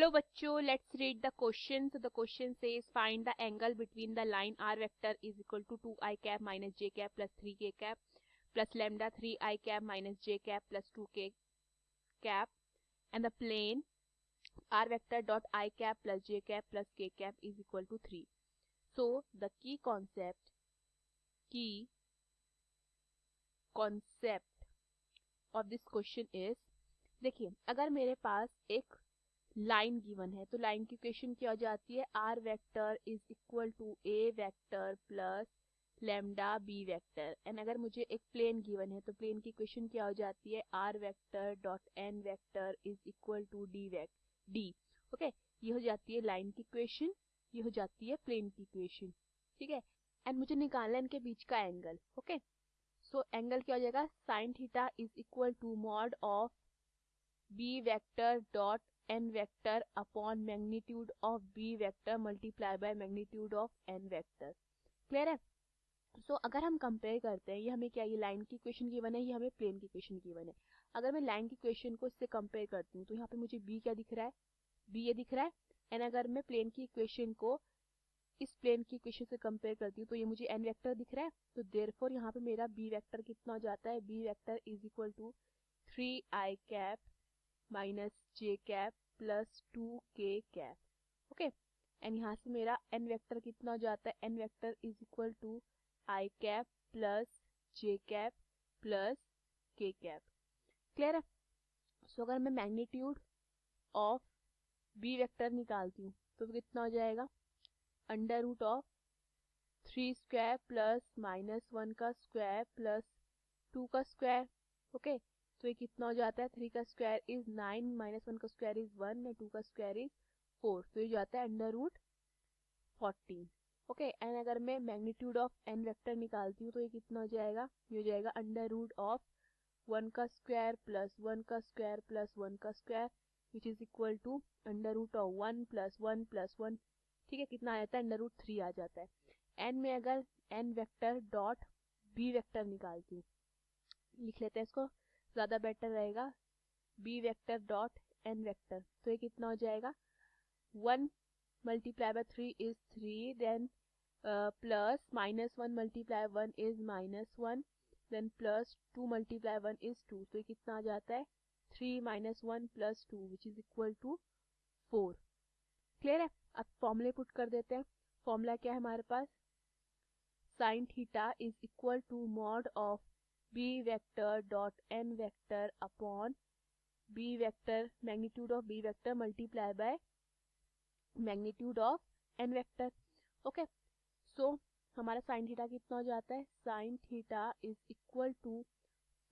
Hello bachcho, let's read the question. So the question says find the angle between the line r vector is equal to 2I cap minus j cap plus 3k cap plus lambda 3I cap minus j cap plus 2k cap and the plane r vector dot I cap plus j cap plus k cap is equal to 3. So the key concept of this question is, देखिए अगर मेरे पास एक line given है तो line की equation क्या हो जाती है, r vector is equal to a vector plus lambda b vector. And अगर मुझे एक प्लेन गिवन है तो प्लेन की इक्वेशन क्या हो जाती है, r vector dot n vector is equal to d. Okay, ये हो जाती है लाइन की इक्वेशन, ये हो जाती है प्लेन की इक्वेशन, ठीक है। एंड मुझे निकालना है इनके बीच का एंगल। ओके, सो एंगल क्या हो जाएगा, sine theta is equal to mod of b vector dot n vector upon magnitude of b vector multiply by magnitude of n vector. Clear है। सो अगर हम कंपेयर करते हैं, ये हमें क्या, ये लाइन की इक्वेशन गिवन है, ये हमें प्लेन की इक्वेशन गिवन है। अगर मैं लाइन की इक्वेशन को इससे कंपेयर करती हूँ तो यहाँ पे मुझे b क्या दिख रहा है, b ये दिख रहा है। एंड अगर मैं प्लेन की इक्वेशन को इस प्लेन की इक्वेशन से कंपेयर करती हूँ तो ये मुझे n वेक्टर दिख रहा है। तो देयरफॉर यहाँ पे मेरा b वेक्टर कितना हो जाता है, b vector is equal to 3i cap minus j cap plus 2k cap. Okay, and यहाँ से मेरा n वेक्टर कितना हो जाता है, n vector is equal to i cap plus j cap plus k cap. Clear है। So अगर मैं मैग्नीट्यूड ऑफ b वेक्टर निकालती हूँ तो कितना हो जाएगा, under root of 3 square plus minus 1 का स्क्वायर प्लस 2 का स्क्वायर। ओके, तो ये कितना हो जाता है, 3 का स्क्वायर इज 9 माइनस 1 का स्क्वायर इज 1 और 2 का स्क्वायर इज 4, तो ये जाता है अंडर रूट 14। ओके, एंड अगर मैं मैग्नीट्यूड ऑफ n वेक्टर निकालती हूँ तो ये कितना हो जाएगा, ये हो जाएगा अंडर रूट ऑफ 1 का स्क्वायर प्लस 1 का स्क्वायर प्लस 1 का square which is equal to under root of 1 plus 1 plus 1, ठीक है, कितना आ जाता है, अंडर रूट 3 आ जाता है। एंड में अगर n vector dot b vector निकालती हूँ, लिख लेते हैं इसको, ज़्यादा बेटर रहेगा, b vector dot n vector, तो ये कितना हो जाएगा, 1 multiply by 3 is 3, then plus minus 1 multiply 1 is minus 1, then plus 2 multiply 1 is 2, तो ये कितना आ जाता है, 3 minus 1 plus 2 which is equal to 4। Clear है। अब फॉर्मूले पुट कर देते हैं। फॉर्मूला क्या है हमारे पास, sine theta is equal to mod of b vector dot n vector upon b vector magnitude of b vector multiply by magnitude of n vector. Okay, so हमारा साइन थीटा कितना हो जाता है, sine theta is equal to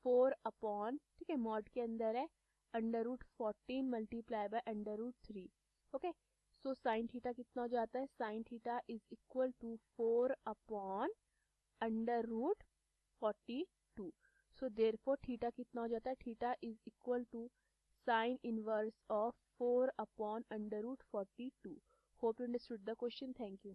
4 upon, ठीक है, mod के अंदर है, under root 14 multiply by under root 3। Okay, so sine theta कितना हो जाता है, sine theta is equal to 4 upon under root 42। So therefore theta कितना हो जाता है, theta is equal to sine inverse of 4 upon under root 42। Hope you understood the question. Thank you.